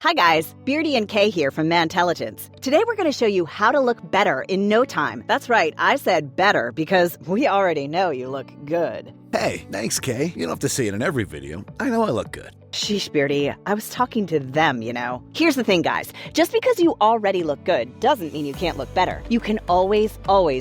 Hi guys, Beardy and Kay here from Mantelligence. Today we're going to show you how to look better in no time. That's right, I said better because we already know you look good. Hey, thanks, Kay. You don't have to say it in every video. I know I look good. Sheesh, Beardy, I was talking to them, you know. Here's the thing, guys. Just because you already look good doesn't mean you can't look better. You can always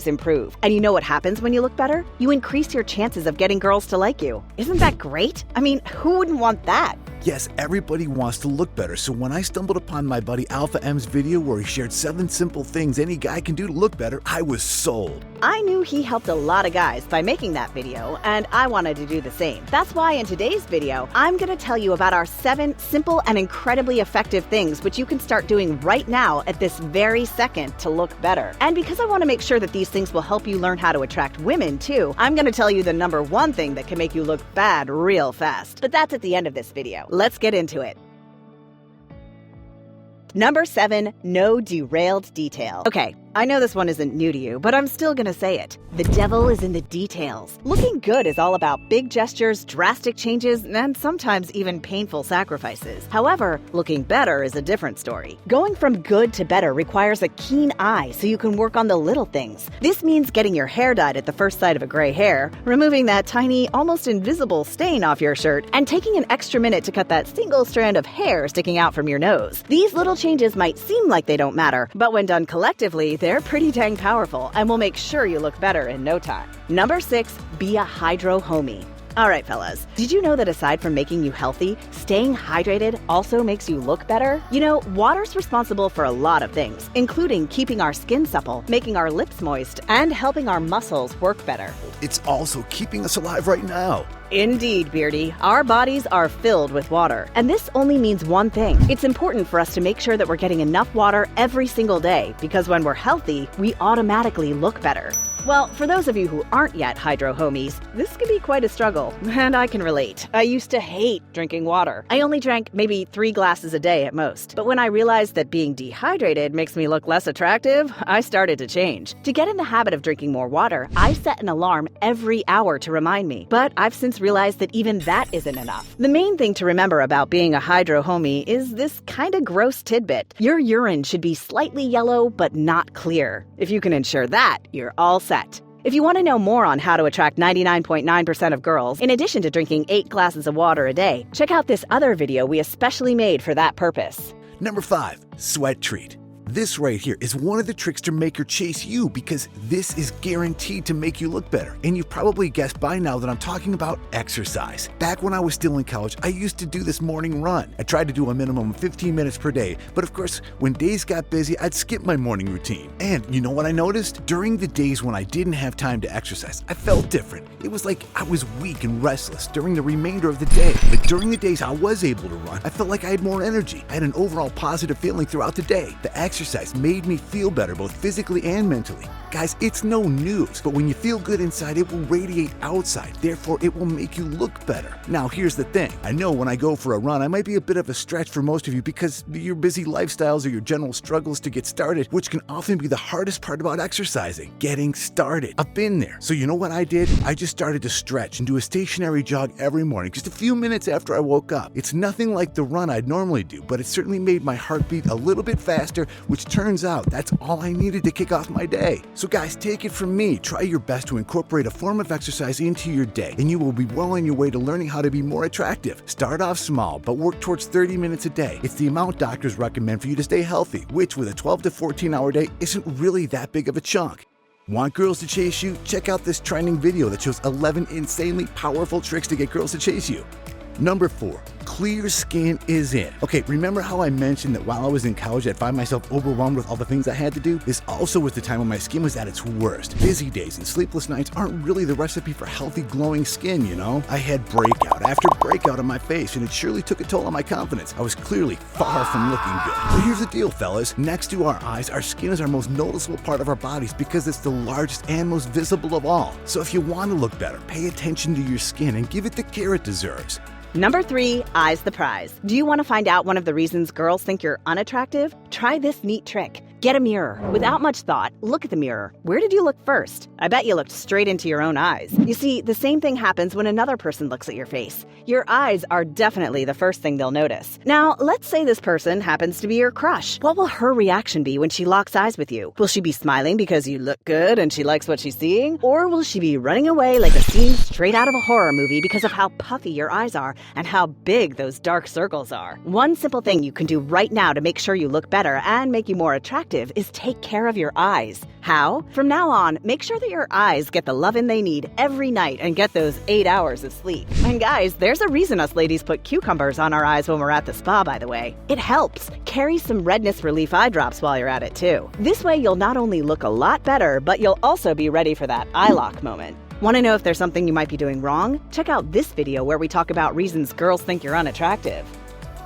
improve. And you know what happens when you look better? You increase your chances of getting girls to like you. Isn't that great? I mean, who wouldn't want that? Yes, everybody wants to look better, so when I stumbled upon my buddy Alpha M's video where he shared 7 simple things any guy can do to look better, I was sold. I knew he helped a lot of guys by making that video, and I wanted to do the same. That's why in today's video, I'm gonna tell you about our 7 simple and incredibly effective things which you can start doing right now at this very second to look better. And because I wanna make sure that these things will help you learn how to attract women too, I'm gonna tell you the number 1 thing that can make you look bad real fast. But that's at the end of this video. Let's get into it. Number 7, no derailed detail. Okay, I know this one isn't new to you, but I'm still gonna say it. The devil is in the details. Looking good is all about big gestures, drastic changes, and sometimes even painful sacrifices. However, looking better is a different story. Going from good to better requires a keen eye so you can work on the little things. This means getting your hair dyed at the first sight of a gray hair, removing that tiny, almost invisible stain off your shirt, and taking an extra minute to cut that single strand of hair sticking out from your nose. These little changes might seem like they don't matter, but when done collectively, they're pretty dang powerful and will make sure you look better in no time. Number 6, be a hydro homie. Alright fellas, did you know that aside from making you healthy, staying hydrated also makes you look better? You know, water's responsible for a lot of things, including keeping our skin supple, making our lips moist, and helping our muscles work better. It's also keeping us alive right now. Indeed, Beardy. Our bodies are filled with water. And this only means one thing. It's important for us to make sure that we're getting enough water every single day, because when we're healthy, we automatically look better. Well, for those of you who aren't yet hydro homies, this can be quite a struggle, and I can relate. I used to hate drinking water. I only drank maybe 3 glasses a day at most. But when I realized that being dehydrated makes me look less attractive, I started to change. To get in the habit of drinking more water, I set an alarm every hour to remind me. But I've since realized that even that isn't enough. The main thing to remember about being a hydro homie is this kinda gross tidbit. Your urine should be slightly yellow, but not clear. If you can ensure that, you're all set. If you want to know more on how to attract 99.9% of girls, in addition to drinking 8 glasses of water a day, check out this other video we especially made for that purpose. Number 5, sweat treat. This right here is one of the tricks to make her chase you because this is guaranteed to make you look better. And you've probably guessed by now that I'm talking about exercise. Back when I was still in college, I used to do this morning run. I tried to do a minimum of 15 minutes per day, but of course, when days got busy, I'd skip my morning routine. And you know what I noticed? During the days when I didn't have time to exercise, I felt different. It was like I was weak and restless during the remainder of the day. But during the days I was able to run, I felt like I had more energy. I had an overall positive feeling throughout the day. The exercise made me feel better both physically and mentally. Guys, it's no news, but when you feel good inside, it will radiate outside. Therefore, it will make you look better. Now, here's the thing. I know when I go for a run, I might be a bit of a stretch for most of you because your busy lifestyles or your general struggles to get started, which can often be the hardest part about exercising, getting started. I've been there. So you know what I did? I just started to stretch and do a stationary jog every morning, just a few minutes after I woke up. It's nothing like the run I'd normally do, but it certainly made my heart beat a little bit faster, which turns out that's all I needed to kick off my day. So guys, take it from me. Try your best to incorporate a form of exercise into your day, and you will be well on your way to learning how to be more attractive. Start off small, but work towards 30 minutes a day. It's the amount doctors recommend for you to stay healthy, which with a 12 to 14 hour day isn't really that big of a chunk. Want girls to chase you? Check out this trending video that shows 11 insanely powerful tricks to get girls to chase you. Number 4, clear skin is in. Okay, remember how I mentioned that while I was in college, I'd find myself overwhelmed with all the things I had to do? This also was the time when my skin was at its worst. Busy days and sleepless nights aren't really the recipe for healthy, glowing skin, you know? I had breakout after breakout on my face, and it surely took a toll on my confidence. I was clearly far from looking good. But here's the deal, fellas. Next to our eyes, our skin is our most noticeable part of our bodies because it's the largest and most visible of all. So if you want to look better, pay attention to your skin and give it the care it deserves. Number 3, eyes the prize. Do you want to find out one of the reasons girls think you're unattractive? Try this neat trick. Get a mirror. Without much thought, look at the mirror. Where did you look first? I bet you looked straight into your own eyes. You see, the same thing happens when another person looks at your face. Your eyes are definitely the first thing they'll notice. Now, let's say this person happens to be your crush. What will her reaction be when she locks eyes with you? Will she be smiling because you look good and she likes what she's seeing? Or will she be running away like a scene straight out of a horror movie because of how puffy your eyes are and how big those dark circles are? One simple thing you can do right now to make sure you look better and make you more attractive is take care of your eyes. How? From now on, make sure that your eyes get the loving they need every night and get those 8 hours of sleep. And guys, there's a reason us ladies put cucumbers on our eyes when we're at the spa, by the way. It helps. Carry some redness relief eye drops while you're at it too. This way you'll not only look a lot better, but you'll also be ready for that eye lock moment. Want to know if there's something you might be doing wrong? Check out this video where we talk about reasons girls think you're unattractive.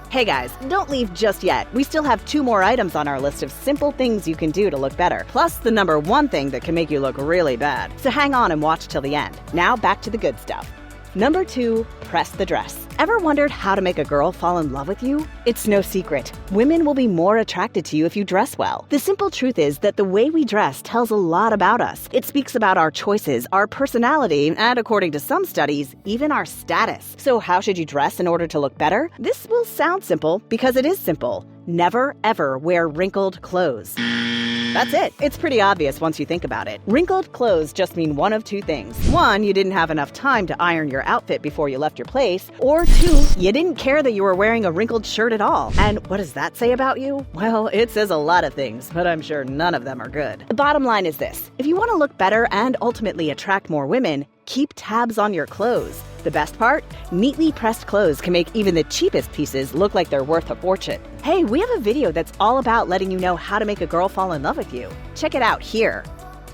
Hey guys, don't leave just yet. We still have 2 more items on our list of simple things you can do to look better, plus the number 1 thing that can make you look really bad. So hang on and watch till the end. Now back to the good stuff. Number 2, press the dress. Ever wondered how to make a girl fall in love with you? It's no secret. Women will be more attracted to you if you dress well. The simple truth is that the way we dress tells a lot about us. It speaks about our choices, our personality, and according to some studies, even our status. So how should you dress in order to look better? This will sound simple because it is simple. Never, ever wear wrinkled clothes. That's it. It's pretty obvious once you think about it. Wrinkled clothes just mean one of 2 things. 1, you didn't have enough time to iron your outfit before you left your place. Or 2, you didn't care that you were wearing a wrinkled shirt at all. And what does that say about you? Well, it says a lot of things, but I'm sure none of them are good. The bottom line is this. If you want to look better and ultimately attract more women, keep tabs on your clothes. The best part? Neatly pressed clothes can make even the cheapest pieces look like they're worth a fortune. Hey, we have a video that's all about letting you know how to make a girl fall in love with you. Check it out here.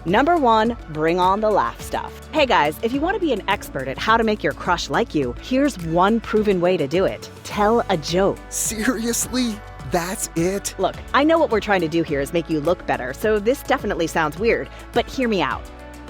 Number 1, bring on the laugh stuff. Hey guys, if you want to be an expert at how to make your crush like you, here's one proven way to do it. Tell a joke. Seriously? That's it? Look, I know what we're trying to do here is make you look better, so this definitely sounds weird, but hear me out.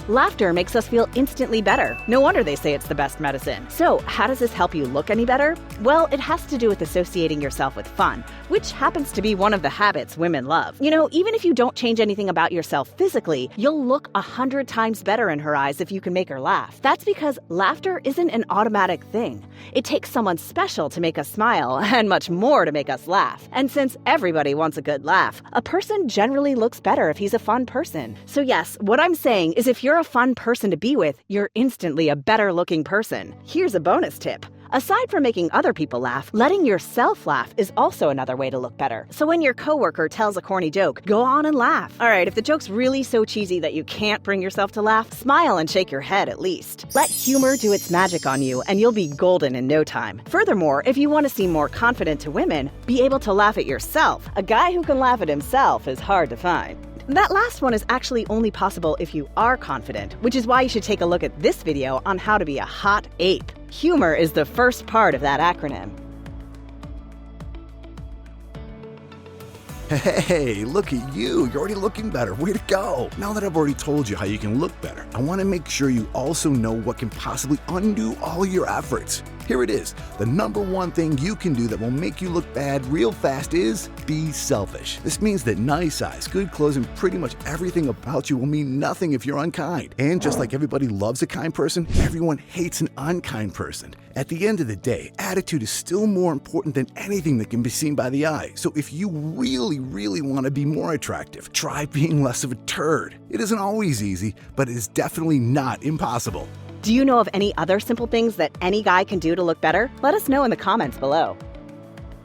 Laughter makes us feel instantly better. No wonder they say it's the best medicine. So, how does this help you look any better? Well, it has to do with associating yourself with fun, which happens to be one of the habits women love. You know, even if you don't change anything about yourself physically, you'll look 100 times better in her eyes if you can make her laugh. That's because laughter isn't an automatic thing. It takes someone special to make us smile, and much more to make us laugh. And since everybody wants a good laugh, a person generally looks better if he's a fun person. So yes, what I'm saying is if you're a fun person to be with, you're instantly a better looking person. Here's a bonus tip. Aside from making other people laugh, letting yourself laugh is also another way to look better. So when your coworker tells a corny joke, go on and laugh. Alright, if the joke's really so cheesy that you can't bring yourself to laugh, smile and shake your head at least. Let humor do its magic on you and you'll be golden in no time. Furthermore, if you want to seem more confident to women, be able to laugh at yourself. A guy who can laugh at himself is hard to find. That last one is actually only possible if you are confident, which is why you should take a look at this video on how to be a hot ape. Humor is the first part of that acronym. Hey, look at you. You're already looking better. Way to go. Now that I've already told you how you can look better, I want to make sure you also know what can possibly undo all your efforts. Here it is. The number 1 thing you can do that will make you look bad real fast is be selfish. This means that nice eyes, good clothes, and pretty much everything about you will mean nothing if you're unkind. And just like everybody loves a kind person, everyone hates an unkind person. At the end of the day, attitude is still more important than anything that can be seen by the eye. So if you really want to be more attractive, try being less of a turd. It isn't always easy, but it is definitely not impossible. Do you know of any other simple things that any guy can do to look better? Let us know in the comments below.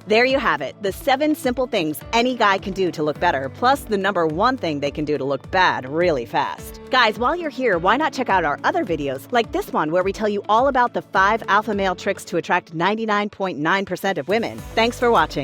There you have it, the 7 simple things any guy can do to look better, plus the number 1 thing they can do to look bad really fast. Guys, while you're here, why not check out our other videos, like this one where we tell you all about the 5 alpha male tricks to attract 99.9% of women. Thanks for watching.